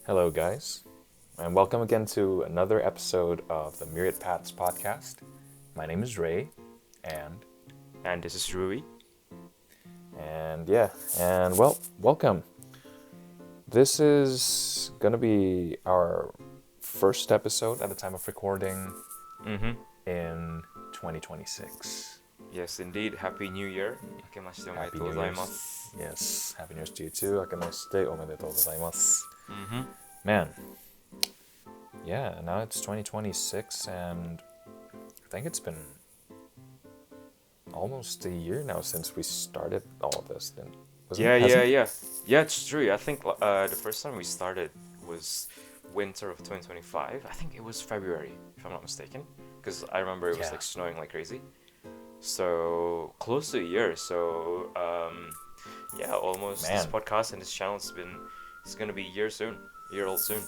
Hello, guys, and welcome again to another episode of the Myriad Paths podcast. My name is Ray, and And this is Rui. welcome. This is gonna be our first episode at the time of recording Mm-hmm. in 2026. Yes, indeed. Happy New Year. 明けましておめで Happy とう New ござい Year's. ます。 Yes, Happy New Year's to you too. 明けましておめでとうございます。Mm-hmm. Man, yeah, now it's 2026, and I think it's been almost a year now since we started all of this. Then, Yeah. Yeah, it's true. I think the first time we started was winter of 2025. I think it was February, if I'm not mistaken. Because I remember it was Yeah. like snowing like crazy. So close to a year. So yeah, almost this Man. podcast and this channel it's gonna be a year old soon.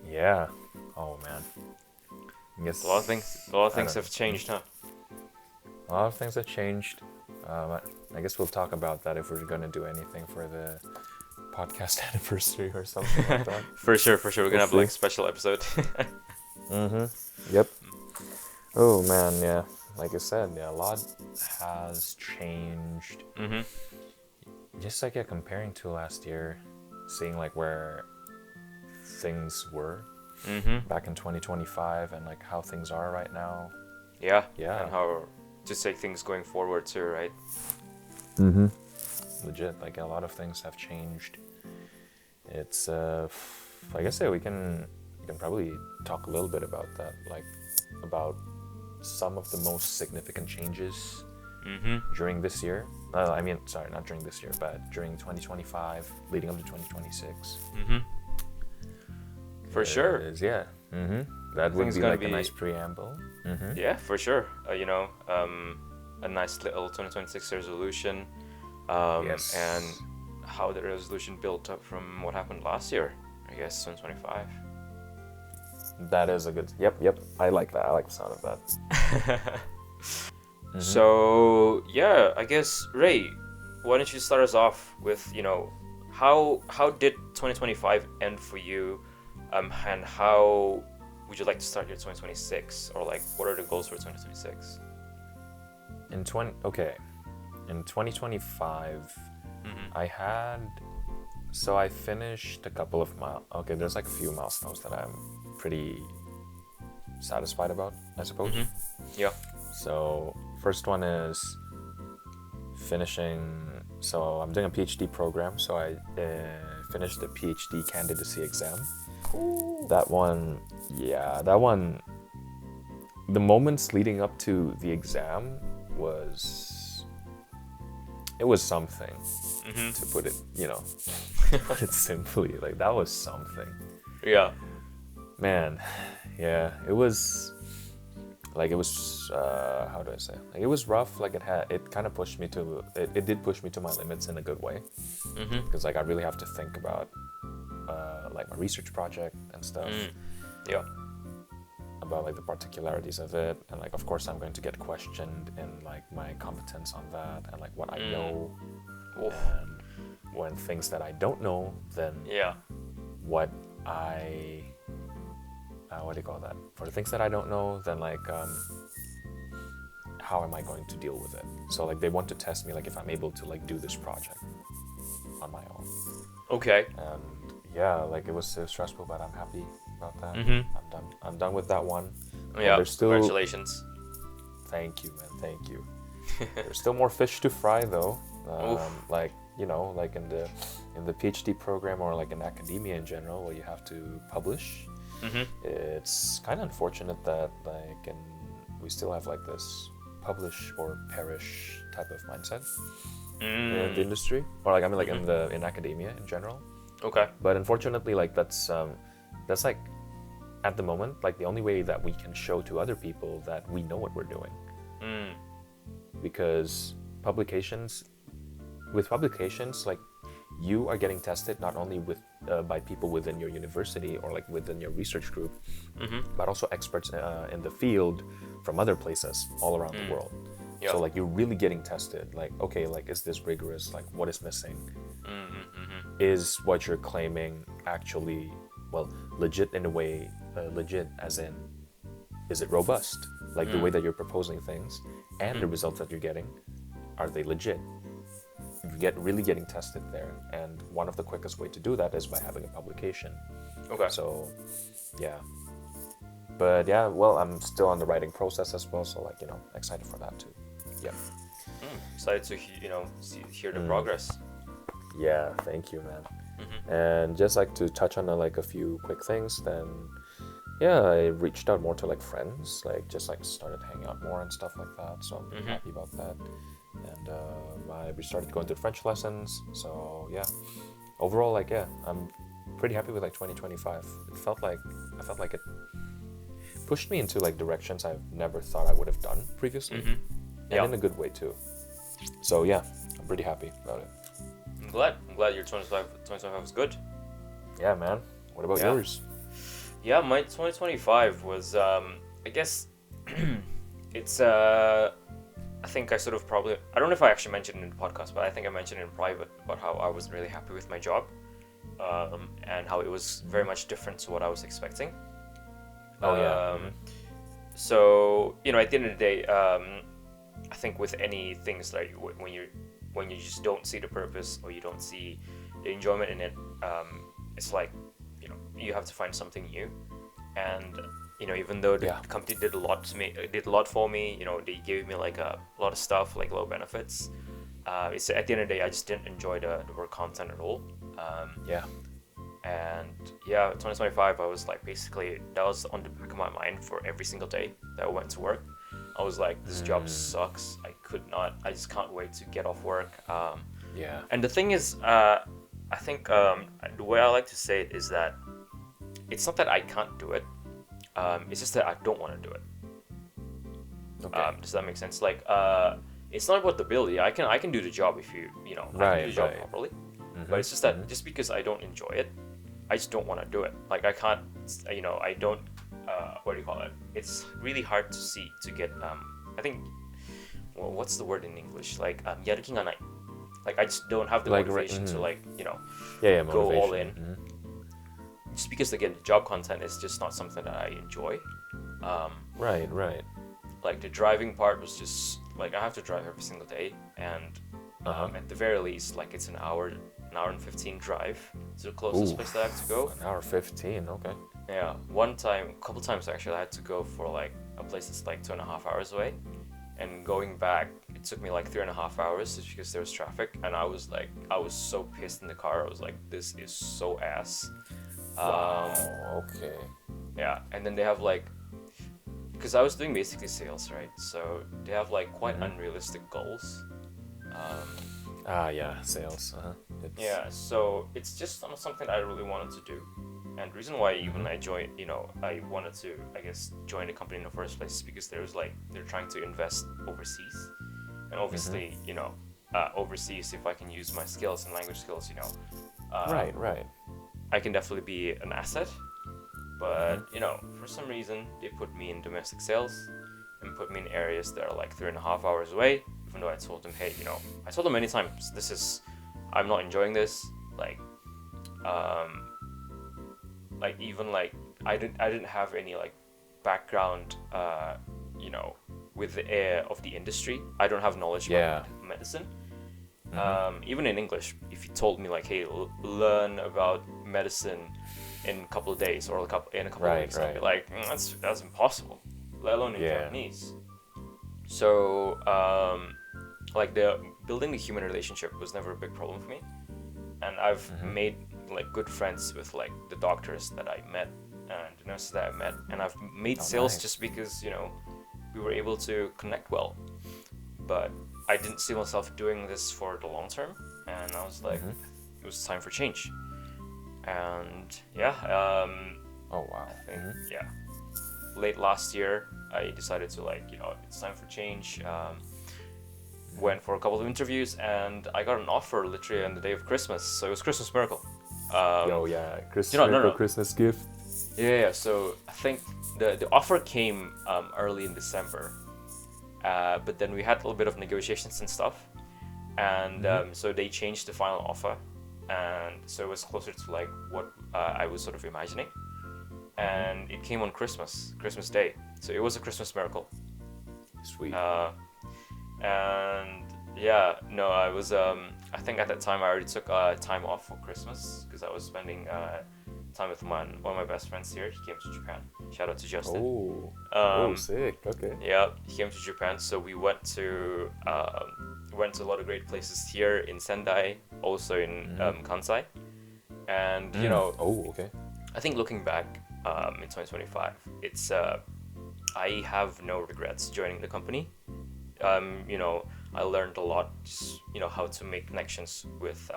Yeah. Oh man. I guess A lot of things don't have changed, huh? A lot of things have changed. I guess we'll talk about that if we're gonna do anything for the podcast anniversary or something like that. For sure. We're gonna have We'll like see. special episode. Yep. Oh man, yeah. Like I said, yeah, a lot has changed. Mm-hmm. Just like comparing to last year, seeing like where things were Mm-hmm. back in 2025 and like how things are right now. Yeah. Yeah. And how to take things going forward too, right? Legit, like a lot of things have changed. It's like I said, we can probably talk a little bit about that, like about some of the most significant changes Mm-hmm. during this year. Sorry, not during this year, but during 2025, leading up to 2026. Mm-hmm. For sure. Yeah. That would think it's be gonna like a be- nice preamble. Yeah, for sure. A nice little 2026 resolution. Yes. And how the resolution built up from what happened last year, I guess, 2025. That is a good. Yep. I like that. I like the sound of that. So yeah, I guess Ray, why don't you start us off with how did 2025 end for you, and how would you like to start your 2026, or like what are the goals for 2026? In 2025, I finished a couple of there's like a few milestones that I'm pretty satisfied about, I suppose. Yeah. So first one is finishing. So I'm doing a PhD program. So I finished the PhD candidacy exam. Cool. That one. The moments leading up to the exam was something, to put it, put it simply. Like that was something. Yeah. Man, yeah, it was how do I say? Like, it was rough. Like it kind of pushed me to it did push me to my limits in a good way. Because like I really have to think about like my research project and stuff. Yeah. About like the particularities of it, and like of course I'm going to get questioned in like my competence on that, and like what I know. Oof. And when things that I don't know, then Yeah. what I what do you call that? For the things that I don't know, then like how am I going to deal with it? So like they want to test me like if I'm able to like do this project on my own. Okay. And yeah, like it was so stressful, but I'm happy about that. I'm done with that one. And Yeah. there's still Congratulations. Thank you, man. Thank you. There's still more fish to fry though. Like like in the PhD program, or like in academia in general, where you have to publish. It's kind of unfortunate that we still have like this publish or perish type of mindset in the industry, or like in academia in general. Okay. But unfortunately, like that's like at the moment like the only way that we can show to other people that we know what we're doing. Because publications like you are getting tested not only with by people within your university or like within your research group, but also experts in the field from other places all around the world. Yeah. So like you're really getting tested. Like, okay, like is this rigorous? Like what is missing? is what you're claiming actually, well, legit in a way, legit as in, is it robust? Like the way that you're proposing things and the results that you're getting, are they legit? You really getting tested there, and one of the quickest way to do that is by having a publication. Okay. So, yeah. But yeah, well, I'm still on the writing process as well, so like, excited for that too. Yeah. Excited to hear the progress. Yeah, thank you, man. And just like to touch on like a few quick things, then yeah, I reached out more to like friends, like just like started hanging out more and stuff like that. So I'm pretty happy about that. And we started going to French lessons. So yeah, overall, like yeah, I'm pretty happy with like 2025. I felt like it pushed me into like directions I've never thought I would have done previously, and in a good way too. So yeah, I'm pretty happy about it. I'm glad your 2025 was good. Yeah, man. What about yours? Yeah, my 2025 was, I guess, it's, I think I sort of probably, I don't know if I actually mentioned it in the podcast, but I think I mentioned it in private about how I was really happy with my job, and how it was very much different to what I was expecting. So, at the end of the day, I think with any things like when you just don't see the purpose or you don't see the enjoyment in it, it's like, you have to find something new. And even though the company did a lot for me, they gave me like a lot of stuff, like low benefits, it's at the end of the day I just didn't enjoy the work content at all. And 2025 I was like, basically that was on the back of my mind for every single day that I went to work. I was like, this job sucks. I just can't wait to get off work. And the thing is, I think the way I like to say it is that it's not that I can't do it. It's just that I don't want to do it. Okay. Does that make sense? Like, it's not about the ability. I can do the job if I can do the job properly. But it's just that just because I don't enjoy it, I just don't want to do it. Like I can't, I don't. What do you call it? It's really hard to get. I think. Well, what's the word in English? Like 야르킹하나이. Like I just don't have the motivation to go all in. Just because again, the job content is just not something that I enjoy. Right. Like the driving part was just like I have to drive every single day, and at the very least, like it's an hour and 15 drive to the closest place that I have to go. An hour 15, okay. Yeah, a couple times actually, I had to go for like a place that's like 2.5 hours away, and going back, it took me like 3.5 hours just because there was traffic, and I was so pissed in the car. I was like, this is so ass. Wow, okay. Yeah, and then they have like, because I was doing basically sales, right? So they have like quite unrealistic goals. Sales. Yeah, so it's just not something I really wanted to do. And the reason why even I joined, I wanted to, I guess, join the company in the first place is because they're trying to invest overseas. And obviously, overseas, if I can use my skills and language skills, right. I can definitely be an asset. But, for some reason, they put me in domestic sales and put me in areas that are like 3.5 hours away, even though I told them, hey, I told them many times, I'm not enjoying this. Even like, I didn't have any like background, with the air of the industry. I don't have knowledge about medicine. Even in English, if you told me like, hey, learn about medicine in a couple of days or in a couple of weeks, I'd be like, that's impossible, let alone in Japanese. So like building the human relationship was never a big problem for me, and I've made like good friends with like the doctors that I met and the nurses that I met, and I've made sales just because we were able to connect well. But I didn't see myself doing this for the long term, and I was like, it was time for change. And oh wow. I think late last year I decided to it's time for change. Went for a couple of interviews, and I got an offer literally on the day of Christmas. So it was Christmas miracle. Christmas gift. Yeah. So I think the offer came early in December, but then we had a little bit of negotiations and stuff, and so they changed the final offer and so it was closer to like what I was sort of imagining. And it came on Christmas Day, so it was a Christmas miracle. Sweet. And yeah, no, I was I think at that time I already took time off for Christmas because I was spending time with one of my best friends here. He came to Japan. Shout out to Justin. Oh, sick. Okay. Yeah, he came to Japan, so we went to a lot of great places here in Sendai, also in Kansai, and you know. Oh, okay. I think looking back in 2025, it's I have no regrets joining the company. You know, I learned a lot, just, you know, how to make connections with,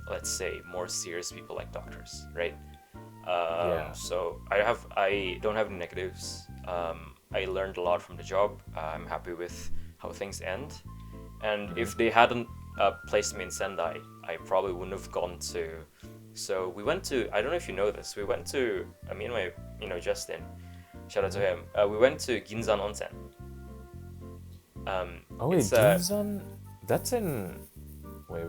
let's say, more serious people like doctors, right? So I don't have any negatives. I learned a lot from the job. I'm happy with how things end. And if they hadn't placed me in Sendai, I probably wouldn't have gone to. So we went to. I don't know if you know this. We went to. Me and my, Justin. Shout out to him. We went to Ginzan Onsen. Ginzan. That's in. Wait.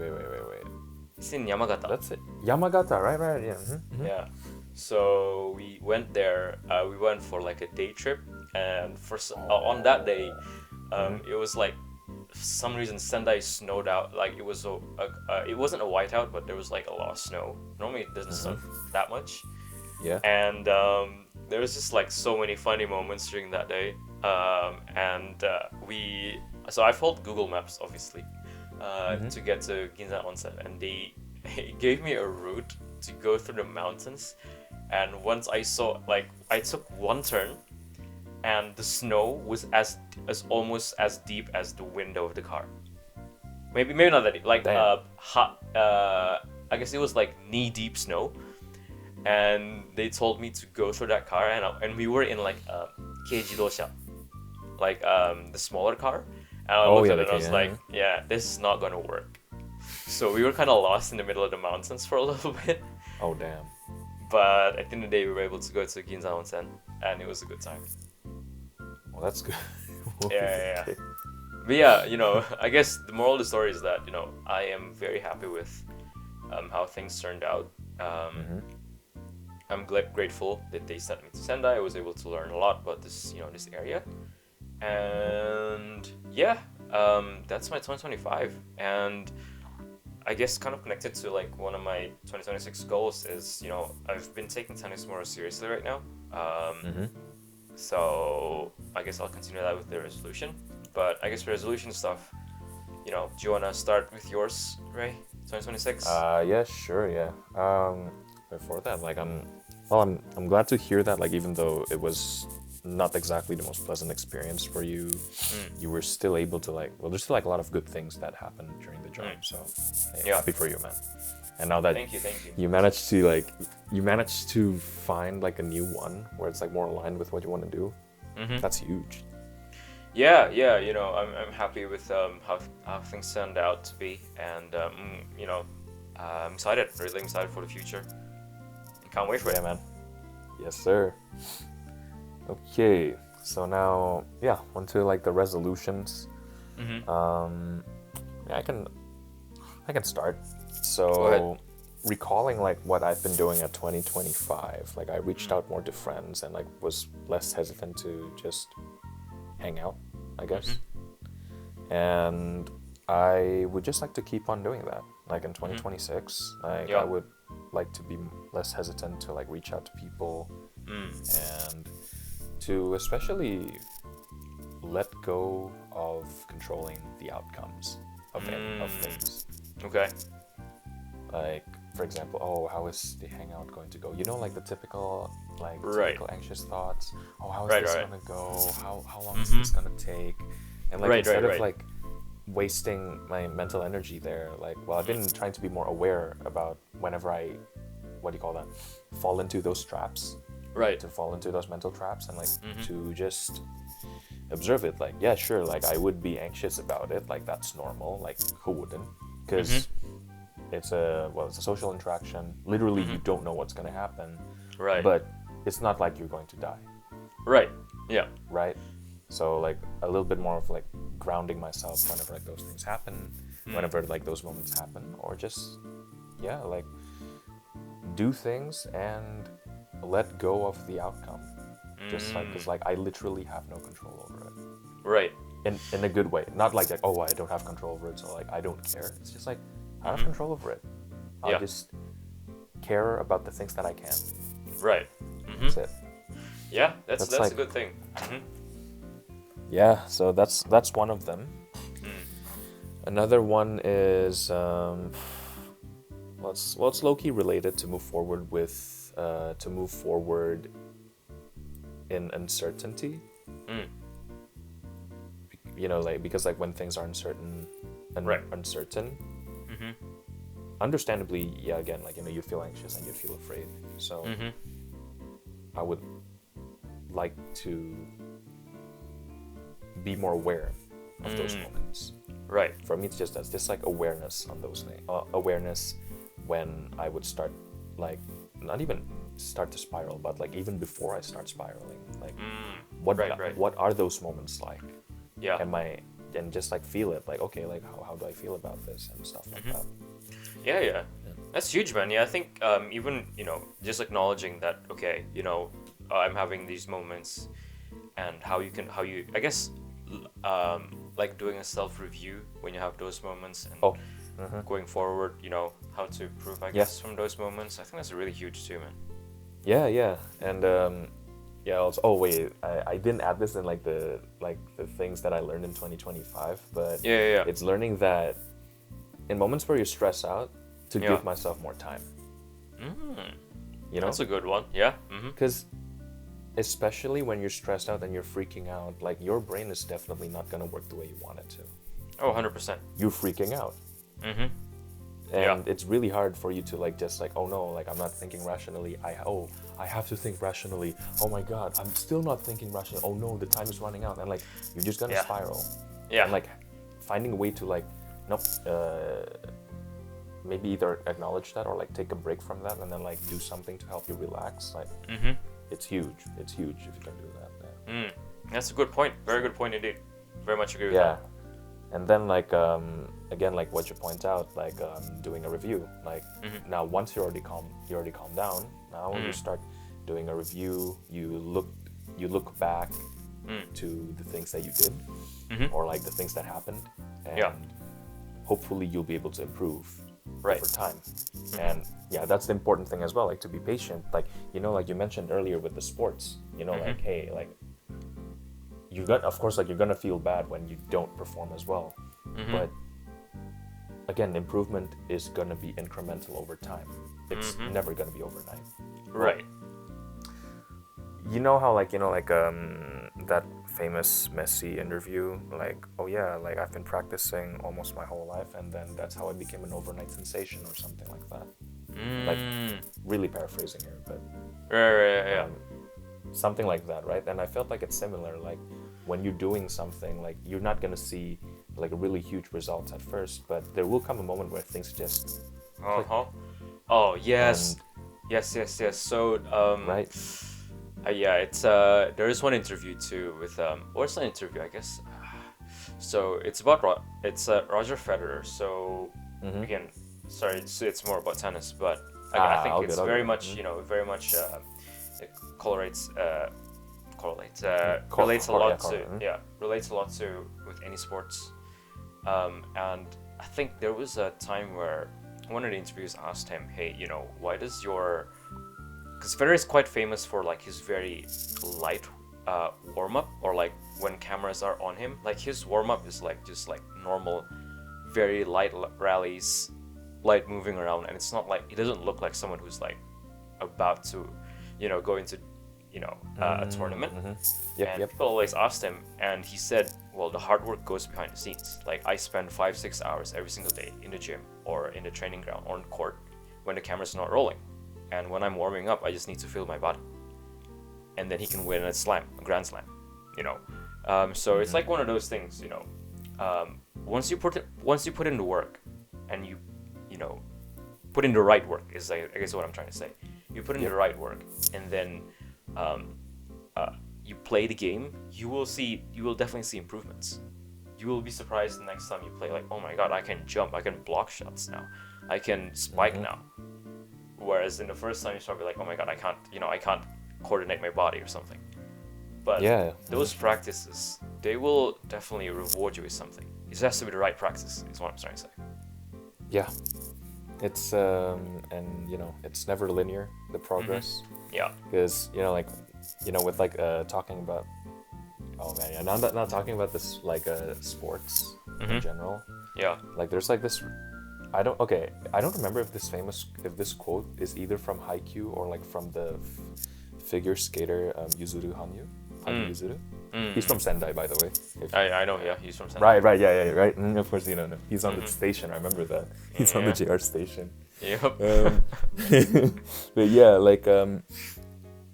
It's in Yamagata. That's it. Yamagata, right? Yeah. Yeah. So we went there. We went for like a day trip, and on that day, it was like, for some reason Sendai snowed out. Like it was it wasn't a whiteout, but there was like a lot of snow. Normally it doesn't snow that much. Yeah. And there was just like so many funny moments during that day. So I followed Google Maps obviously to get to Ginza Onsen, and they gave me a route to go through the mountains. And once I saw, like, I took one turn, and the snow was almost as deep as the window of the car. Maybe not that deep. Like I guess it was like knee deep snow. And they told me to go through that car, and we were in like a Keijidosha, like the smaller car. And I looked at it and I was like, yeah, this is not gonna work. So we were kind of lost in the middle of the mountains for a little bit. Oh damn. But at the end of the day, we were able to go to Ginza Onsen, and it was a good time. Well, that's good. Yeah. But yeah, I guess the moral of the story is that, I am very happy with how things turned out. I'm grateful that they sent me to Sendai. I was able to learn a lot about this area. And yeah, that's my 2025. And I guess kind of connected to like one of my 2026 goals is, I've been taking tennis more seriously right now. So I guess I'll continue that with the resolution. But I guess resolution stuff, do you want to start with yours, Ray? 2026? Yeah, sure, yeah. Before that, like I'm glad to hear that, like, even though it was not exactly the most pleasant experience for you, you were still able to there's still like a lot of good things that happened during the job. So happy for you, man. And now that thank you. you managed to find like a new one where it's like more aligned with what you want to do, that's huge. Yeah, I'm happy with how things turned out to be, and I'm excited, really excited for the future. Can't wait for it. Yeah, man. Yes, sir. Okay, so now, onto like the resolutions. I can start. So, recalling like what I've been doing at 2025, like I reached out more to friends and like was less hesitant to just hang out, I guess. And I would just like to keep on doing that. Like in 2026, I would like to be less hesitant to like reach out to people and to especially let go of controlling the outcomes of things. Okay. Like, for example, how is the hangout going to go? Like the typical anxious thoughts. How is this gonna go? How long is this gonna take? And like instead of like wasting my mental energy there, I've been trying to be more aware about whenever I fall into those traps, to fall into those mental traps, and like to just observe it. Like, yeah, sure, like I would be anxious about it, like that's normal, like who wouldn't? Because it's a social interaction. Literally, you don't know what's gonna happen, but it's not like you're going to die, right? So like a little bit more of like grounding myself whenever like those things happen, whenever like those moments happen, or just yeah, like do things and let go of the outcome. Just like, because like I literally have no control over it. Right. In a good way, not like oh, I don't have control over it, so like I don't care. It's just like I have control over it. I'll Yeah. just care about the things that I can. Right. That's it. Yeah, that's like, a good thing. Yeah, so that's one of them. Another one is it's low-key related to move forward in uncertainty. You know, like, because like when things are uncertain, understandably, yeah, again, like, you know, you feel anxious and you feel afraid. So I would like to be more aware of those moments. Right. For me, it's just like awareness on those things. Awareness when I would start, like, not even start to spiral, but like even before I start spiraling, like what are those moments like? Yeah. And just like feel it, like, okay, like how do I feel about this and stuff like that. Yeah. That's huge, man. Yeah, I think even, you know, just acknowledging that, okay, you know, I'm having these moments, and how you I guess like doing a self-review when you have those moments, and going forward, you know, how to improve, I guess, from those moments. I think that's really huge too, man. Yeah, and yeah. Also, oh wait, I didn't add this in like the things that I learned in 2025, but Yeah. it's learning that in moments where you're stressed out, to give myself more time. You know, that's a good one. Yeah. because especially when you're stressed out and you're freaking out, like your brain is definitely not gonna work the way you want it to. Oh, 100%. You're freaking out. And it's really hard for you to like just like, oh no, like I'm not thinking rationally. I have to think rationally. Oh my god, I'm still not thinking rationally. Oh no, the time is running out, and like you're just gonna spiral. Yeah. And like finding a way to like, nope, maybe either acknowledge that or like take a break from that and then like do something to help you relax. Like it's huge. It's huge if you can do that. Yeah. That's a good point. Very good point indeed. Very much agree with that. And then like again, like what you point out, like doing a review. Like now once you're already calm down. Now when you start doing a review, you look back to the things that you did or like the things that happened, and hopefully you'll be able to improve over time. And yeah, that's the important thing as well, like to be patient. Like, you know, like you mentioned earlier with the sports, you know, like, hey, like of course, like you're gonna feel bad when you don't perform as well, but again, improvement is gonna be incremental over time. It's never gonna be overnight. Right. You know how like, you know, like that famous Messi interview, like, oh yeah, like I've been practicing almost my whole life, and then that's how I became an overnight sensation or something like that. Like, really paraphrasing here, but Right. something like that, right? And I felt like it's similar. Like when you're doing something, like you're not gonna see like a really huge results at first, but there will come a moment where things just click. Oh yes. Yes. So right. Yeah, it's there is one interview too with or it's not an interview, I guess. So it's about Roger Federer. So again, sorry, it's more about tennis, but again, I think it's very much, you know, very much it relates a lot to relates a lot to with any sports. And I think there was a time where one of the interviews asked him, hey, you know, why does your, because Federer is quite famous for like his very light warm-up, or like when cameras are on him, like his warm-up is like just like normal, very light rallies, light moving around, and it's not like, he doesn't look like someone who's like about to, you know, go into, you know, a tournament. People always asked him, and he said, well, the hard work goes behind the scenes. Like I spend 5-6 hours every single day in the gym or in the training ground or on court when the camera's not rolling, and when I'm warming up, I just need to feel my body, and then he can win a grand slam, you know. So it's like one of those things, you know. Once you put in the work, and you know, put in the right work is I guess what I'm trying to say. You put in the right work, and then you play the game, you will definitely see improvements. You will be surprised the next time you play, like, oh my god, I can jump, I can block shots now. I can spike now. Whereas in the first time you start be like, oh my god, I can't coordinate my body or something. But those practices, they will definitely reward you with something. It just has to be the right practice, is what I'm trying to say. Yeah. It's and it's never linear, the progress. Yeah. Because with like talking about, oh man, yeah, not talking about this like sports in general. Yeah. Like there's like this, I don't remember if this quote is either from Haikyuu or like from the figure skater Yuzuru Hanyu Yuzuru. He's from Sendai, by the way. I know, yeah, he's from Sendai. Right, yeah, right. Of course, you don't know. He's on the station. I remember that. He's on the JR station. Yep. But yeah, like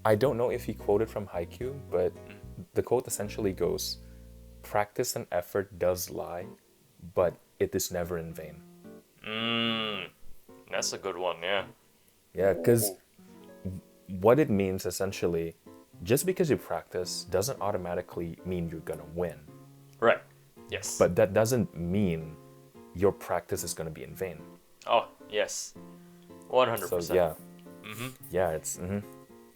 I don't know if he quoted from Haikyuu, but the quote essentially goes, "Practice and effort does lie, but it is never in vain." That's a good one, yeah. Yeah, because what it means essentially, just because you practice doesn't automatically mean you're gonna win. Right. Yes. But that doesn't mean your practice is gonna be in vain. Oh, yes. 100%. So yeah. Yeah, it's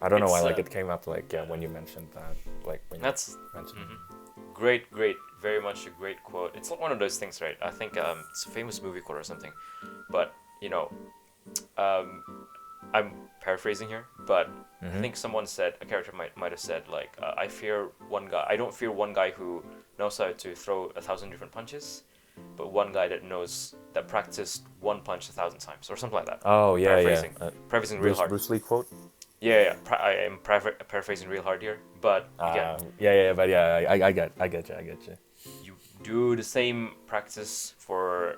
I don't know why like it came up like when you mentioned that, like when you mentioned Great, very much a great quote. It's like one of those things, right? I think it's a famous movie quote or something, but I'm paraphrasing here, but I think someone said, a character might have said like, I don't fear one guy who knows how to throw 1,000 different punches, but one guy that practiced one punch 1,000 times or something like that. Oh yeah, paraphrasing real hard. Bruce Lee quote. Yeah. I am paraphrasing real hard here, but again. But I get you. You do the same practice for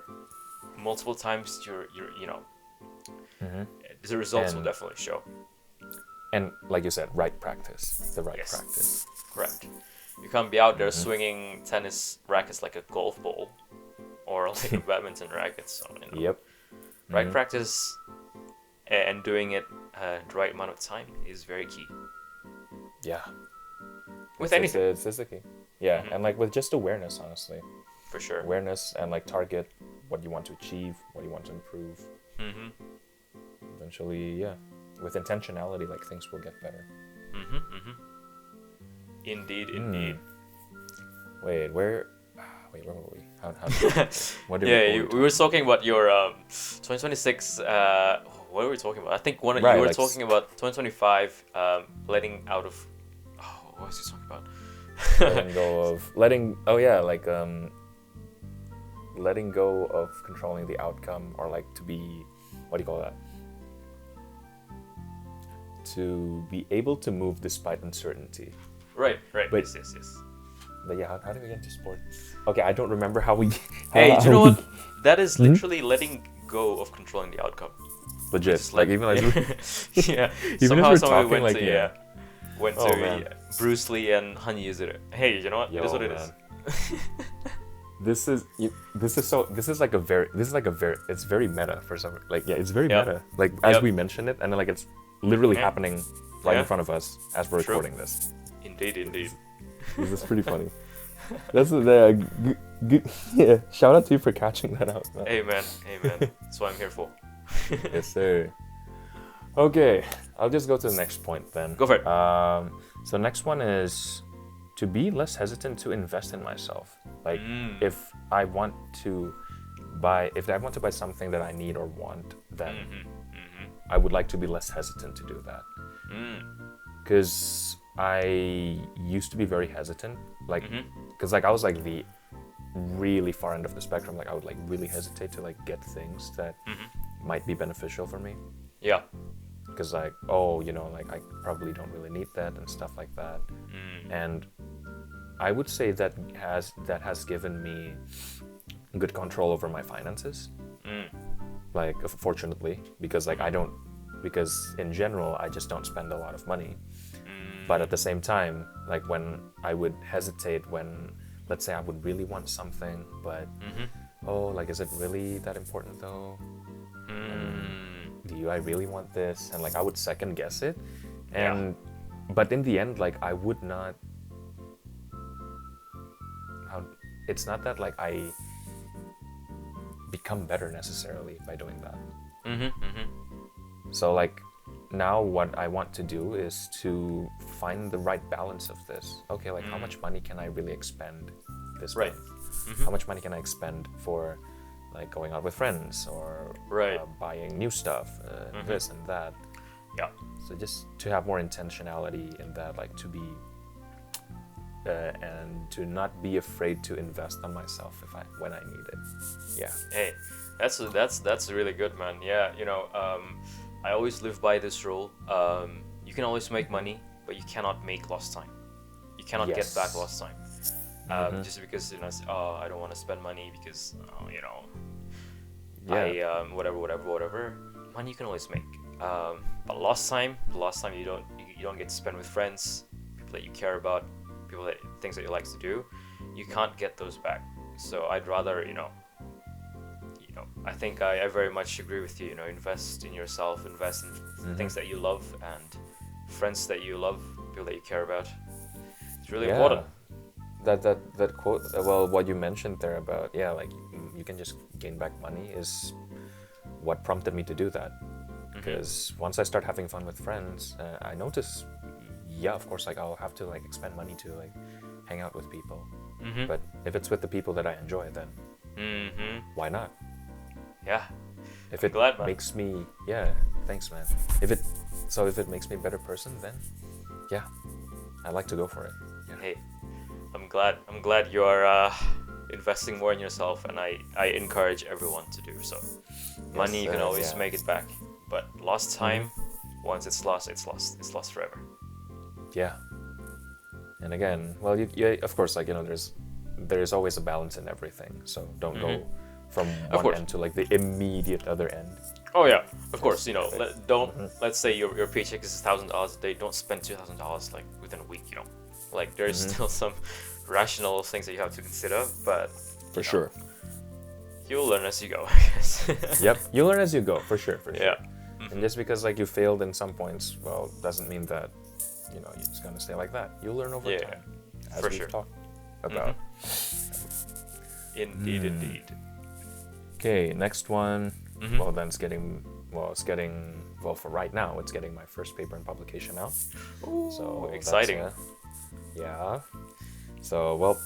multiple times. The results will definitely show. And like you said, right practice, the right practice. Correct. You can't be out there swinging tennis rackets like a golf ball, or like a badminton racket. So, Yep. Right practice and doing it the right amount of time is very key. Yeah. With anything. It's the key. Yeah, and like with just awareness, honestly. For sure. Awareness and like target what you want to achieve, what you want to improve. Eventually, yeah. With intentionality, like things will get better. Indeed. Wait, where were we? How what did we were talking about your 2026. What were we talking about? I think you were talking about 2025. Letting out of. Oh, what was he talking about? letting go of controlling the outcome, or like to be, what do you call that? To be able to move despite uncertainty. Right. But, yes. But yeah, how do we get into sports? Okay, I don't remember how we. Hey, do you know what? That is literally letting go of controlling the outcome. Legit. Like even like yeah. Even somehow if we're talking went like to went to Bruce Lee and Han Yuzuru. Hey, you know what? It is what it is. This is it's very meta for some, like it's very meta, like as we mentioned it, and then like it's literally happening right in front of us as we're recording this. Indeed. This is pretty funny. That's yeah, shout out to you for catching that out, man. Hey man, that's what I'm here for. Yes sir. Okay, I'll just go to the next point then. Go for it. So next one is to be less hesitant to invest in myself. Like if I want to buy something that I need or want, then I would like to be less hesitant to do that. Because I used to be very hesitant, like, because like I was like the really far end of the spectrum. Like I would like really hesitate to like get things that might be beneficial for me. Yeah. Because like, like I probably don't really need that and stuff like that. And I would say that has given me good control over my finances. Like fortunately, because like because in general I just don't spend a lot of money. But at the same time, like when I would hesitate when, let's say I would really want something, but like is it really that important though? Do I really want this? And like I would second guess it, and but in the end, like I would not. It's not that like become better necessarily by doing that. Mm-hmm. So like now what I want to do is to find the right balance of this. Okay, like how much money can I really expend this Right. month? How much money can I expend for like going out with friends or Right. buying new stuff, this and that. Yeah. So just to have more intentionality in that, like to be and to not be afraid to invest on myself when I need it. Yeah. Hey, that's really good, man. Yeah, I always live by this rule. You can always make money, but you cannot make lost time. You cannot get back Yes. lost time. Just because I don't want to spend money because Yeah. I whatever. Money you can always make. But lost time you don't get to spend with friends, people that you care about, things that you like to do. You can't get those back. So I'd rather I think I very much agree with you. Invest in yourself, invest in things that you love and friends that you love, people that you care about. It's really important. That quote, well, what you mentioned there about like you can just gain back money is what prompted me to do that. Because once I start having fun with friends, I notice, of course, like I'll have to like expend money to like hang out with people. But if it's with the people that I enjoy, then why not? Yeah. If it glad, man. makes me, thanks, man. If it makes me a better person, then I like to go for it. Yeah. Hey, I'm glad you're investing more in yourself, and I encourage everyone to do so. Money you can always make it back, but lost time, once it's lost, it's lost forever. Yeah. And again, well, you of course, like there's always a balance in everything. So don't go from one end to like the immediate other end. Oh yeah, of course. Let's say your paycheck is $1,000 a day. Don't spend $2,000 like within a week. Like there's still some rational things that you have to consider, but For sure. you'll learn as you go, I guess. Yep, you learn as you go, for sure. Yeah. And just because like you failed in some points, well, doesn't mean that you're just gonna stay like that. You learn over time, as for we've sure. talked about. Indeed. Okay, next one. Well, then it's getting for right now, it's getting my first paper and publication out. Ooh, So exciting. Yeah. So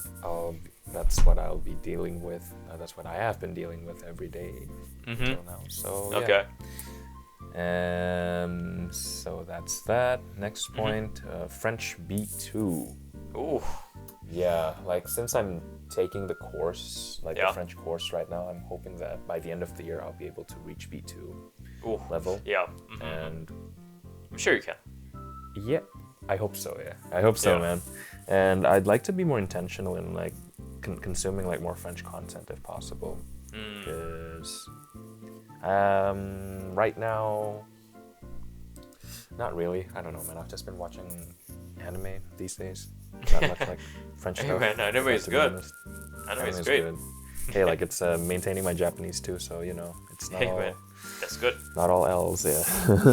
that's what I'll be dealing with. That's what I have been dealing with every day until now. So yeah. Okay. So that's that. Next point, French B2. Ooh. Yeah, like since I'm taking the course, like the Yeah. French course right now, I'm hoping that by the end of the year I'll be able to reach B2 Ooh. level. Yeah. And I'm sure you can. yeah, I hope so. Yeah, I hope so, Yeah. man. And I'd like to be more intentional in like consuming like more French content if possible, because right now, not really. I don't know, man. I've just been watching anime these days. Not much like French Hey, stuff. man, anime is to be good. honest. Anime is Anime's great. good. Hey, like it's maintaining my Japanese too, so it's not Hey, all man, that's good. not all L's. Yeah.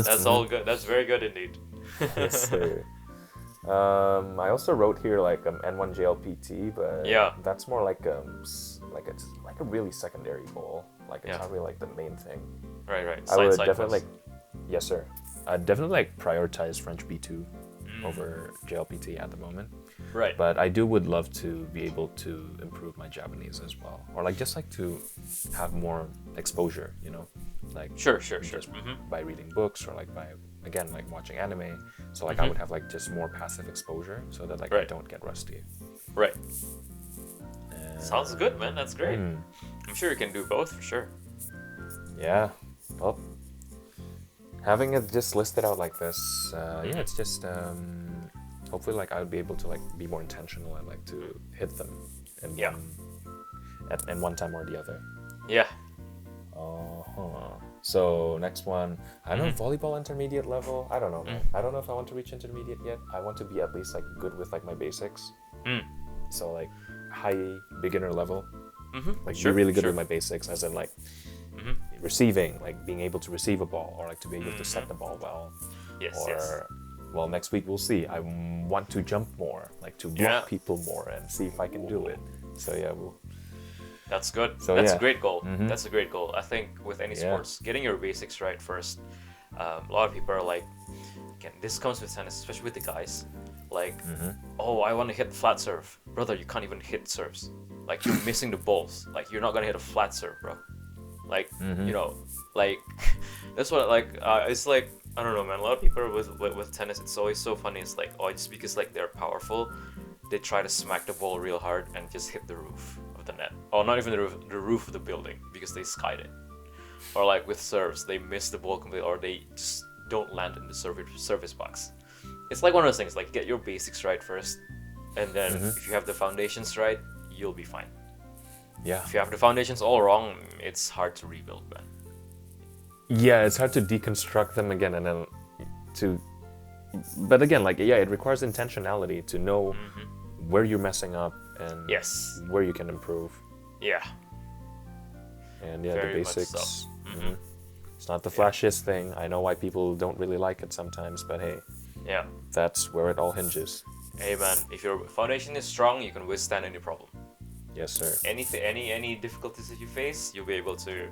That's all good. That's very good indeed. Yes, sir. I also wrote here like N1 JLPT, but Yeah. that's more like it's like a really secondary goal. Like it's Yeah. not really like the main thing. Right. I would Side definitely quest. yes, sir. I'd definitely like prioritize French B2 over JLPT at the moment. Right. But I would love to be able to improve my Japanese as well, or like just like to have more exposure, like Sure. just by reading books or like by like watching anime. So like I would have like just more passive exposure so that like I Right. don't get rusty. Right. Sounds good, man. That's great. Hmm. I'm sure you can do both for sure. Yeah. Well, having it just listed out like this, it's just hopefully like I would be able to like be more intentional and like to hit them in one time or the other. Yeah. So next one, I don't know, volleyball intermediate level. I don't know, man. I don't know if I want to reach intermediate yet. I want to be at least like good with like my basics. So like high beginner level. Like be really good with my basics, as in like receiving, like being able to receive a ball, or like to be able to set the ball well. Yes. Well, next week we'll see. I want to jump more, like to block people more and see if I can do it. So yeah, That's good. So That's yeah. a great goal. Mhm. That's a great goal. I think with any Yeah. sports, getting your basics right first. A lot of people are like, again, this comes with tennis, especially with the guys. Like, oh, I want to hit flat serve, brother. You can't even hit serves. Like you're missing the balls. Like you're not gonna hit a flat serve, bro. Like you know, like that's what like it's like I don't know, man. A lot of people with tennis, it's always so funny. It's like oh, just because like they're powerful, they try to smack the ball real hard and just hit the roof of the net. Or not even the roof of the building because they skied it. Or like with serves, they miss the ball completely, or they just don't land in the service box. It's like one of those things. Like get your basics right first, and then if you have the foundations right, you'll be fine. Yeah. If you have the foundations all wrong, it's hard to rebuild, man. Yeah, it's hard to deconstruct them again and then to. But again, like yeah, it requires intentionality to know where you're messing up and Yes. where you can improve. Yeah. And yeah, Very the much so. basics. It's not the flashiest thing. I know why people don't really like it sometimes, but hey, Yeah. that's where it all hinges. Hey, man. If your foundation is strong, you can withstand any problem. Yes, sir. Anything, any difficulties that you face, you'll be able to.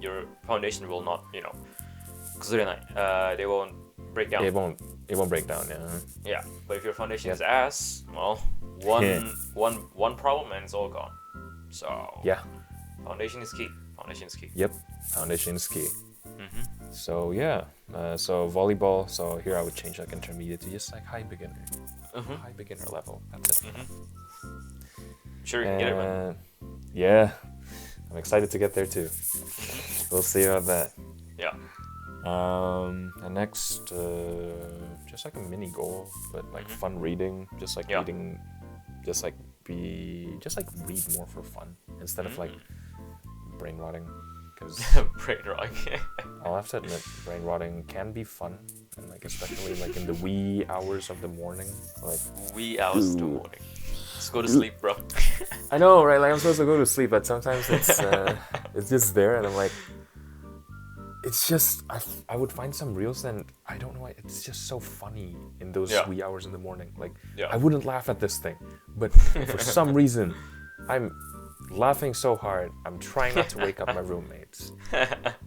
Your foundation will not, they won't break down. It won't break down. Yeah. Yeah, but if your foundation Yeah. is ass, well, one problem and it's all gone. So Yeah. foundation is key. Foundation is key. Yep. Foundation is key. So yeah. So volleyball. So here I would change like intermediate to just like high beginner. High beginner level. That's it. Sure, you can get it, man. Yeah. I'm excited to get there too. We'll see about that. Yeah. And next, just like a mini goal, but like fun reading, just like reading, just like read more for fun instead of like brain rotting, because Brain rot. I'll have to admit, brain rotting can be fun, and like especially like in the wee hours of the morning, like Wee hours of the morning. Just go to sleep, bro. I know, right? Like I'm supposed to go to sleep, but sometimes it's just there, and I'm like. It's just I would find some reels and I don't know why it's just so funny in those wee hours in the morning. Like I wouldn't laugh at this thing, but for some reason I'm laughing so hard. I'm trying not to wake up my roommates.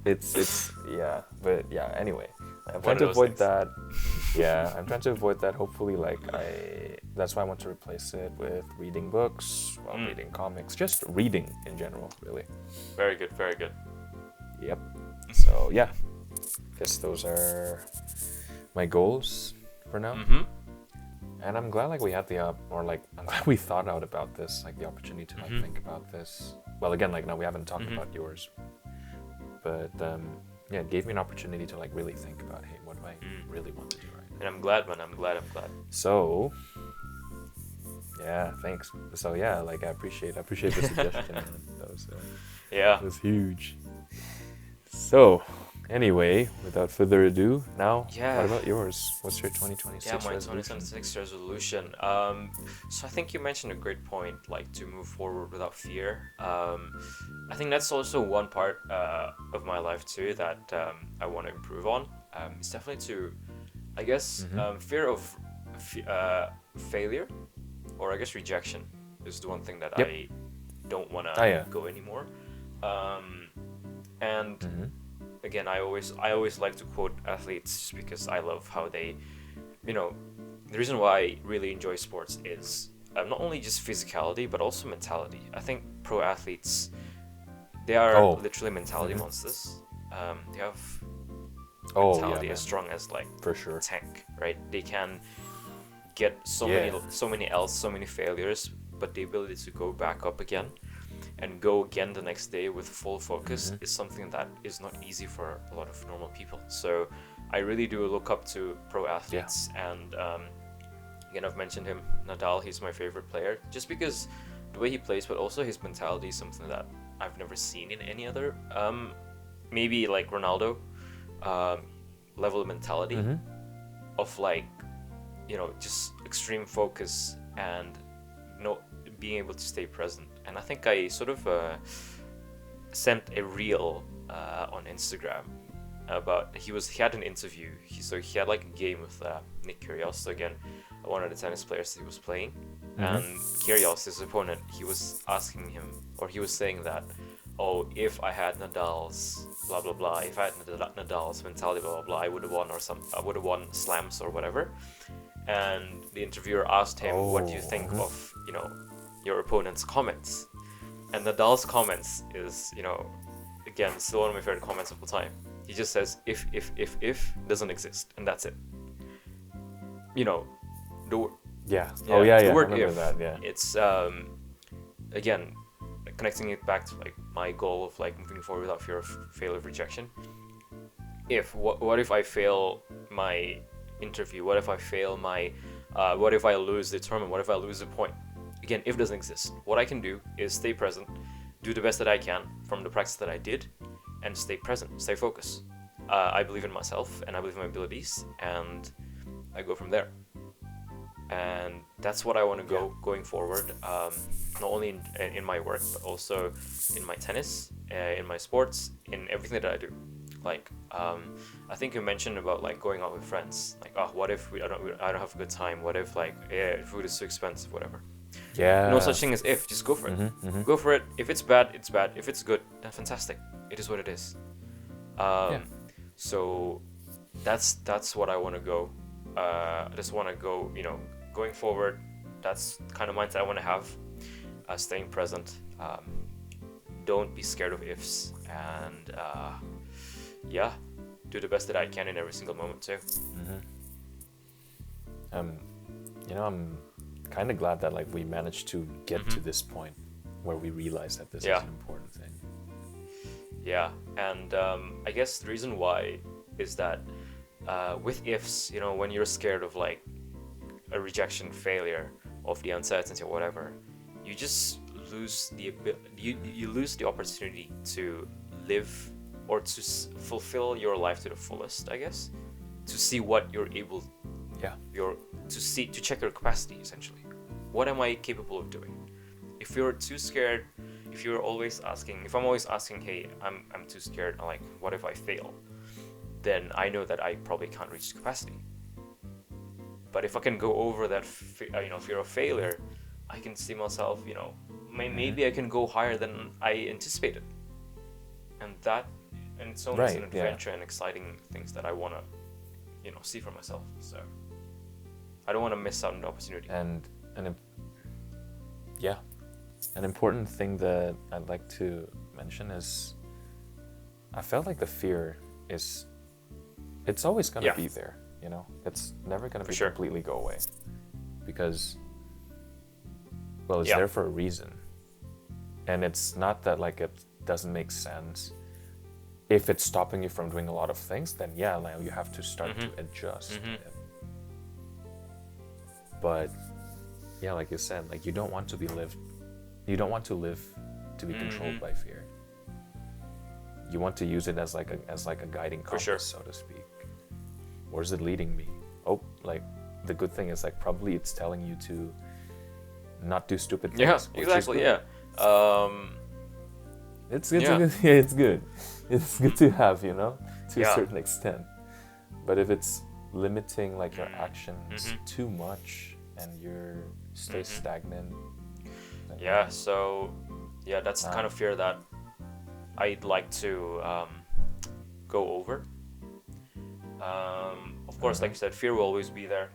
It's yeah, but yeah. Anyway, I'm trying to avoid that. Yeah, I'm trying to avoid that. Hopefully, like that's why I want to replace it with reading books, reading comics, just reading in general, really. Very good, very good. Yep. So yeah, guess those are my goals for now. And I'm glad like we had I'm glad we thought out about this, like the opportunity to like think about this. Well, again, like now we haven't talked about yours, but yeah, it gave me an opportunity to like really think about, hey, what do I really want to do right now? And I'm glad, man. I'm glad. So yeah, thanks. So yeah, like I appreciate the suggestion. Man. That was huge. So, anyway, without further ado, now, what about yours? What's your 2026 resolution? resolution? My 2026 resolution. So I think you mentioned a great point, like to move forward without fear. I think that's also one part of my life too that I want to improve on. It's definitely to, I guess, fear of failure, or I guess rejection is the one thing that I don't want to go anymore. And again, I always like to quote athletes just because I love how they, the reason why I really enjoy sports is not only just physicality but also mentality. I think pro athletes, they are literally mentality monsters. They have mentality as strong as like for sure a tank, right? They can get so many L's, so many failures, but the ability to go back up again and go again the next day with full focus is something that is not easy for a lot of normal people. So I really do look up to pro athletes, and again, I've mentioned him, Nadal. He's my favorite player just because the way he plays, but also his mentality is something that I've never seen in any other maybe like Ronaldo level of mentality of like, just extreme focus and being able to stay present. And I think I sort of sent a reel on Instagram about he had an interview. He had like a game with Nick Kyrgios. So again, one of the tennis players he was playing, Mhm. and Kyrgios, his opponent, he was asking him, or he was saying that, oh, if I had Nadal's blah blah blah, if I had Nadal's mentality blah blah blah, I would have won, I would have won slams or whatever. And the interviewer asked him, what do you think Mhm. of, you know, your opponent's comments? And Nadal's comments is, you know, again, still one of my favorite comments of all time. He just says, if doesn't exist, and that's it. You know, the Yeah. yeah, Oh yeah, the yeah. I word remember if, that. Yeah. it's again, connecting it back to like my goal of like moving forward without fear of failure of rejection. If what if I fail my interview? What if I fail my what if I lose the tournament? What if I lose the point? Again, if doesn't exist. What I can do is stay present, do the best that I can from the practice that I did, and stay present, stay focused. I believe in myself and I believe in my abilities, and I go from there. And that's what I want to go going forward. Not only in my work, but also in my tennis, in my sports, in everything that I do. Like, I think you mentioned about like going out with friends. Like, oh, what if I don't have a good time? What if like food is too expensive, whatever. Yeah. No such thing as if. Just go for it. Go for it. If it's bad, it's bad. If it's good, then fantastic. It is what it is. So that's what I want to go. I just want to go. You know, going forward. That's the kind of mindset I want to have. Staying present. Don't be scared of ifs, and yeah, do the best that I can in every single moment too. You know, I'm kind of glad that like we managed to get to this point where we realize that this is an important thing. Yeah, and I guess the reason why is that with ifs, you know, when you're scared of like a rejection, failure, of the uncertainty or whatever, you just lose the you lose the opportunity to live or to fulfill your life to the fullest, I guess, to see what you're able, to check your capacity essentially. What am I capable of doing? If you're too scared, if I'm always asking, hey, I'm too scared, I'm like, what if I fail? Then I know that I probably can't reach capacity. But if I can go over that fear of failure, I can see myself, maybe I can go higher than I anticipated. And its own is an adventure and exciting things that I want to, see for myself. So I don't want to miss out on the opportunity. And an important thing that I'd like to mention is I felt like the fear it's always going to be there, it's never going to completely go away, because it's there for a reason. And it's not that like it doesn't make sense. If it's stopping you from doing a lot of things, then now you have to start to adjust it. But like you said, like you don't want to live to be controlled by fear. You want to use it as like a guiding compass, so to speak. Where's it leading me? Oh, like the good thing is like probably it's telling you to not do stupid things. Yeah, exactly. Yeah. It's good. It's good. It's good to have, to a certain extent. But if it's limiting like your actions too much and you're stay stagnant. So that's the kind of fear that I'd like to go over. Of course, like you said, fear will always be there,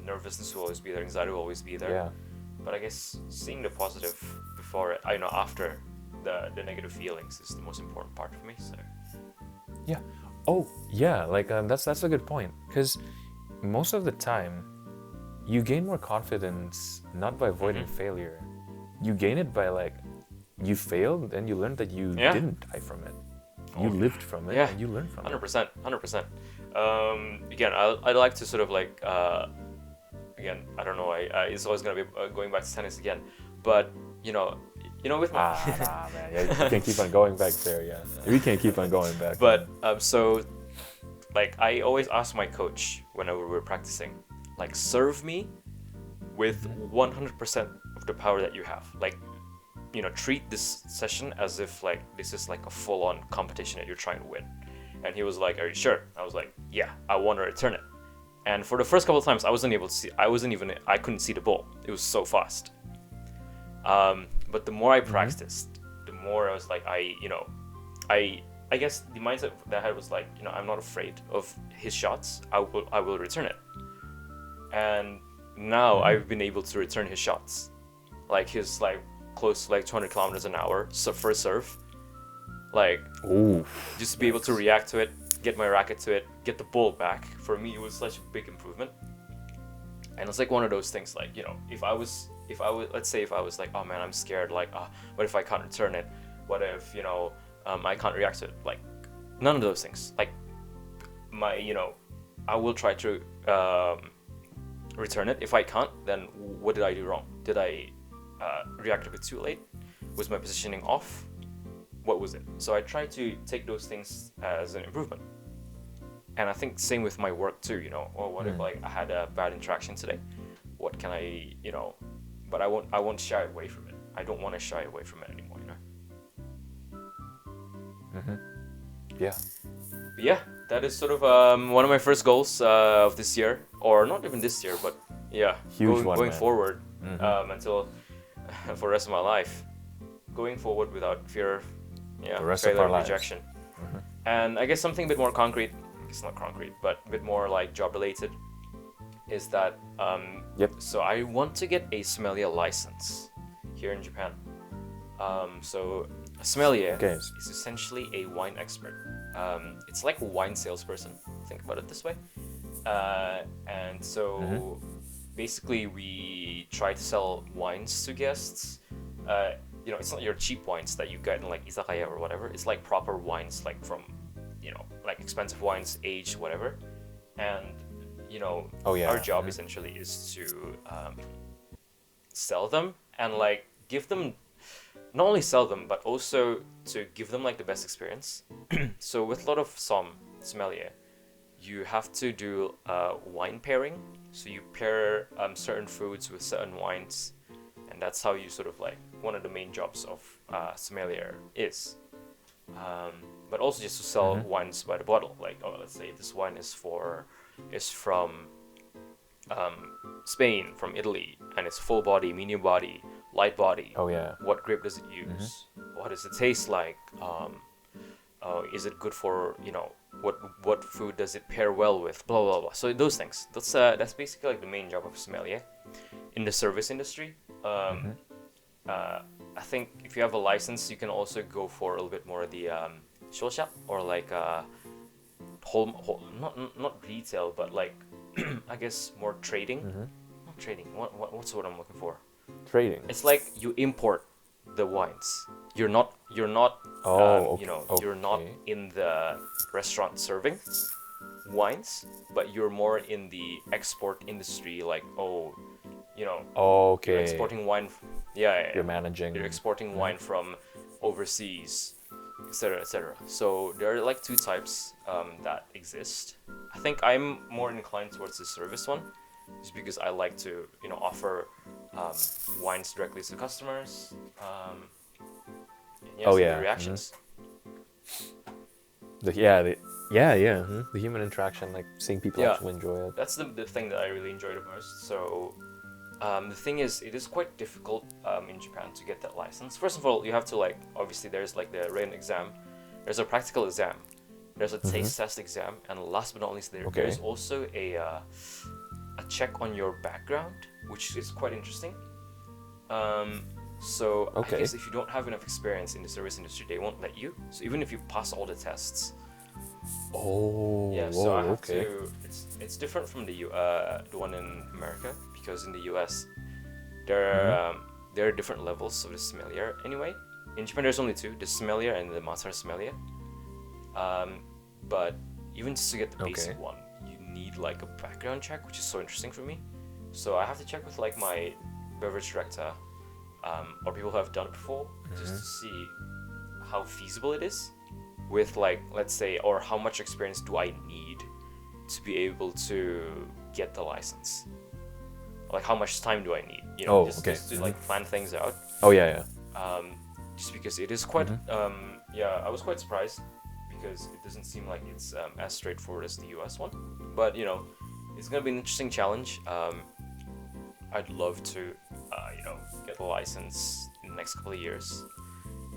nervousness will always be there, anxiety will always be there. Yeah. But I guess seeing the positive before it, after the negative feelings is the most important part for me. So. Yeah. Oh, yeah. Like that's a good point, because most of the time, you gain more confidence not by avoiding failure. You gain it by like you failed and you learned that you didn't die from it. You lived from it and you learned from 100%, 100%. Again, I'd like to sort of like again, I don't know. It's always gonna be going back to tennis again, but with my man, you can't keep on going back there. Yeah, we can't keep on going back. But so like I always ask my coach whenever we're practicing, like serve me with 100% of the power that you have. Like, treat this session as if like this is like a full-on competition that you're trying to win. And he was like, "Are you sure?" I was like, "Yeah, I want to return it." And for the first couple of times, I wasn't able to see. I couldn't see the ball. It was so fast. But the more I practiced, the more I was like, I guess the mindset that I had was like, I'm not afraid of his shots. I will return it. And now I've been able to return his shots, like his like close to like 200 kilometers an hour first serve, like Ooh, just to be able to react to it, get my racket to it, get the ball back. For me, it was such a big improvement. And it's like one of those things, like, if I was let's say if I was like, oh man, I'm scared, like, what if I can't return it? What if I can't react to it? Like, none of those things. Like, I will try to return it. If I can't, then what did I do wrong? Did I react a bit too late? Was my positioning off? What was it? So I try to take those things as an improvement. And I think same with my work too, or what if like I had a bad interaction today? What can I, but I won't shy away from it. I don't want to shy away from it anymore, Yeah. But yeah, that is sort of one of my first goals of this year, or not even this year, but yeah, Huge going man. forward until for the rest of my life, going forward without fear of The rest of failure our and lives. rejection. And I guess something a bit more concrete, it's not concrete, but a bit more like job related, is that Yep. so I want to get a sommelier license here in Japan. So a sommelier Okay. is essentially a wine expert. It's like a wine salesperson. Think about it this way. And so basically we try to sell wines to guests. It's not your cheap wines that you get in like izakaya or whatever. It's like proper wines, like from, like expensive wines, aged, whatever. And, our job essentially is to sell them and like give them, not only sell them, but also to give them like the best experience. So with a lot of sommelier, you have to do wine pairing. So you pair certain foods with certain wines, and that's how you sort of like, one of the main jobs of sommelier is. But also just to sell wines by the bottle. Like, let's say this wine is from Spain, from Italy, and it's full body, medium body, light body. Oh yeah. What grape does it use? What does it taste like? Is it good for, what food does it pair well with? Blah blah blah. So those things. That's basically like the main job of sommelier in the service industry. I think if you have a license, you can also go for a little bit more of the shosha, or like not retail, but like I guess more trading. Not trading. What's the word I'm looking for? Trading. It's like you import the wines. You're not You're not in the restaurant serving wines, but you're more in the export industry. Like, okay. you're exporting wine. Yeah. You're managing. You're exporting wine from overseas, etc., etc. So there are like two types that exist. I think I'm more inclined towards the service one, just because I like to, see wines directly to customers. See the reactions. The human interaction, like seeing people actually enjoy it. That's the thing that I really enjoy the most. So the thing is, it is quite difficult in Japan to get that license. First of all, you have to obviously there's like the written exam, there's a practical exam, there's a taste test exam, and last but not least, there's also a check on your background, which is quite interesting. So I guess if you don't have enough experience in the service industry, they won't let you. So even if you pass all the tests. So I have to. It's different from the one in America, because in the US there are different levels of the sommelier. Anyway, in Japan there's only two: the sommelier and the master sommelier. But even just to get the basic one, you need like a background check, which is so interesting for me. So I have to check with like my beverage director, or people who have done it before, just to see how feasible it is. With like, let's say, or how much experience do I need to be able to get the license? Like, how much time do I need? Just to like plan things out. Just because it is quite, I was quite surprised, because it doesn't seem like it's as straightforward as the US one. But it's gonna be an interesting challenge. I'd love to, get the license in the next couple of years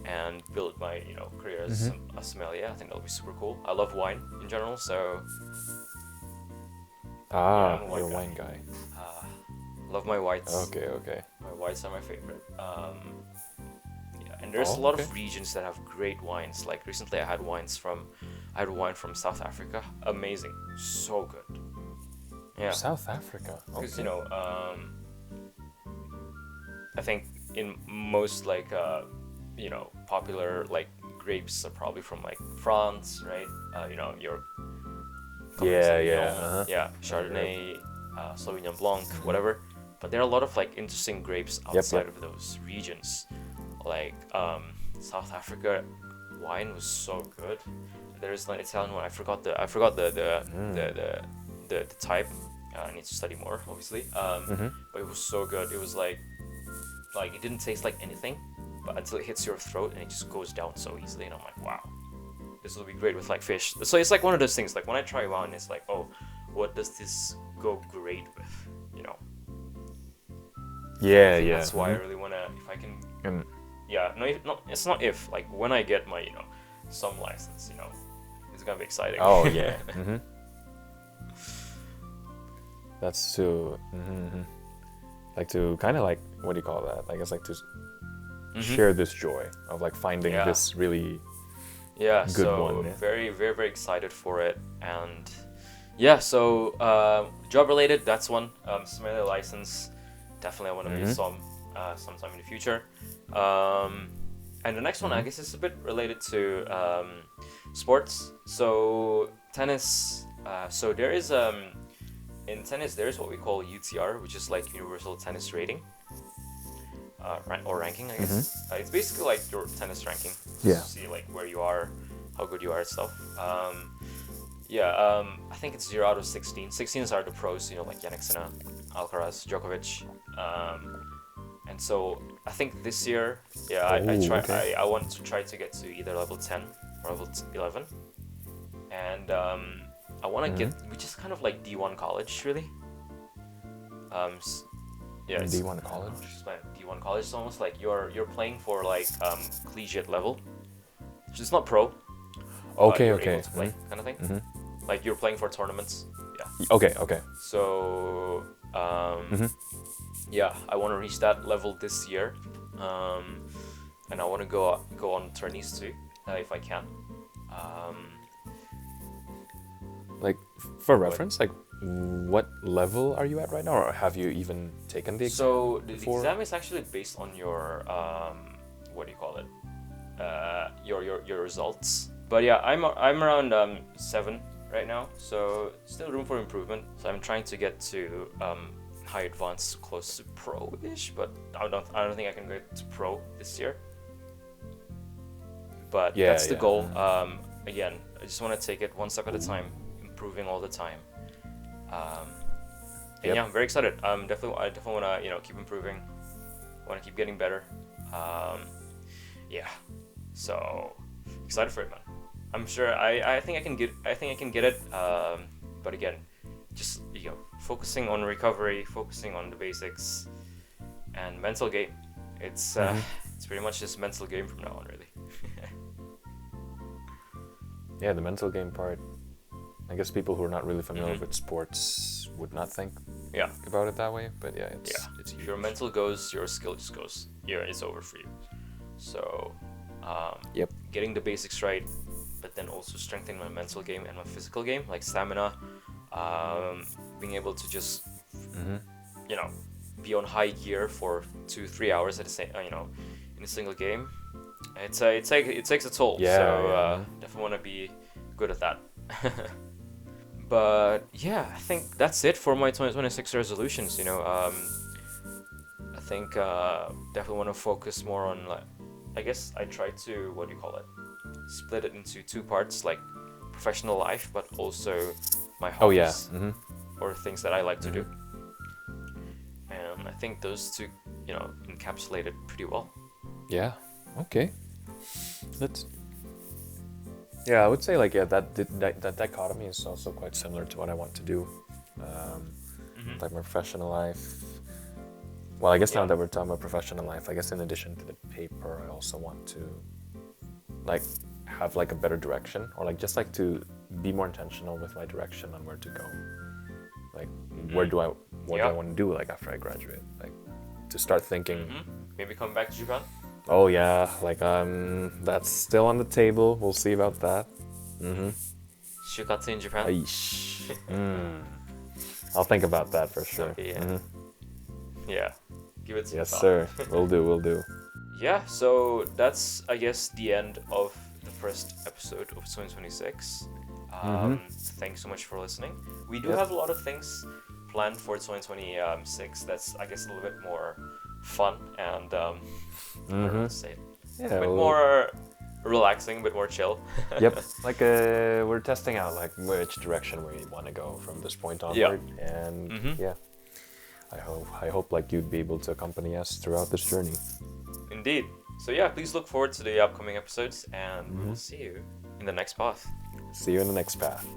and build my, career as a sommelier. I think that'll be super cool. I love wine in general, so Ah, I'm a you're a wine wine guy. love my whites. Okay. My whites are my favorite. Yeah, and there's a Oh, lot okay. of regions that have great wines. Like recently, I had wine from South Africa. Amazing, so good. Yeah, South Africa. because Okay. I think in most popular like grapes are probably from like France, right? Your Cabernet Sauvignon, Uh-huh. yeah, Chardonnay, Sauvignon Blanc, whatever. But there are a lot of like interesting grapes outside of those regions. Like South Africa wine was so good. There's an Italian one. I forgot the type. I need to study more, obviously. But it was so good. It was like it didn't taste like anything, but until it hits your throat and it just goes down so easily. And I'm like, wow, this will be great with like fish. So it's like one of those things. Like when I try wine, it's like, oh, what does this go great with? Yeah, That's why I really wanna, if I can. And Yeah, no, it's not if. Like when I get my, some license, it's gonna be exciting. oh yeah. That's to like to kind of like, what do you call that? I guess like to share this joy of like finding Yeah. this really Yeah, good so one. Yeah. very, very, very excited for it. And yeah, so job related, that's one. Sommelier license, definitely I want to be sometime in the future. And the next one, I guess, is a bit related to sports. So tennis. So there is in tennis there is what we call UTR, which is like Universal Tennis Rating. Or ranking, I guess. It's basically like your tennis ranking. Yeah. To see like where you are, how good you are at stuff. I think it's 0 out of 16. 16s are the pros, like Jannik Sinner, Alcaraz, Djokovic. And so I think this year, I want to try to get to either level 10 or level 11. And I want to get, which is kind of like D1 college, really. It's D1 college. Just like D1 college is almost like you're playing for like collegiate level, which is not pro. Okay, you're okay. able to play kind of thing. Like you're playing for tournaments. Yeah. Okay. So yeah, I want to reach that level this year, and I want to go on tourneys too, if I can. Like for reference, like what level are you at right now, or have you even taken the exam? So the before? exam is actually based on your what do you call it? Your results. But yeah, I'm around 7 right now, so still room for improvement. So I'm trying to get to high advanced, close to pro-ish, but I don't think I can get to pro this year. But that's the goal. Again, I just want to take it one step at a time, improving all the time. And yeah, I'm very excited. I definitely want to keep improving. Want to keep getting better. Yeah, so excited for it, man. I'm sure I think I can get it. But again, just focusing on recovery, focusing on the basics, and mental game. It's pretty much just mental game from now on, really. Yeah, the mental game part. I guess people who are not really familiar with sports would not think about it that way, but yeah, it's huge. If your mental goes, your skill just goes. Yeah, it's over for you. So, getting the basics right, but then also strengthening my mental game and my physical game, like stamina, being able to just, be on high gear for 2-3 hours at the same, in a single game. It takes a toll. Definitely want to be good at that. But yeah, I think that's it for my 2026 resolutions. I think definitely want to focus more on, like, I guess I try to split it into 2 parts, like professional life, but also my hobbies or things that I like to do. And I think those 2, encapsulate it pretty well. Yeah. Okay. I would say that dichotomy is also quite similar to what I want to do like my professional life. Well, I guess now Yeah. that we're talking about professional life, I guess in addition to the paper, I also want to like have like a better direction, or like just like to be more intentional with my direction on where to go. Like what do I want to do like after I graduate? Like to start thinking. Maybe come back to Japan. Oh yeah, like that's still on the table. We'll see about that. Shukatsu in Japan. Aish. I'll think about that for sure. Okay, yeah. Yeah. Give it some Yes, thought. sir. We'll do. Yeah, so that's, I guess, the end of the first episode of 2026. Thanks so much for listening. We do have a lot of things planned for 2026 that's, I guess, a little bit more fun and, I don't know to say it. Yeah, A bit more relaxing, a bit more chill. Yep. Like we're testing out like which direction we want to go from this point onward, and yeah, I hope like you'd be able to accompany us throughout this journey. Indeed. So yeah, please look forward to the upcoming episodes, and we will see you in the next path. See you in the next path.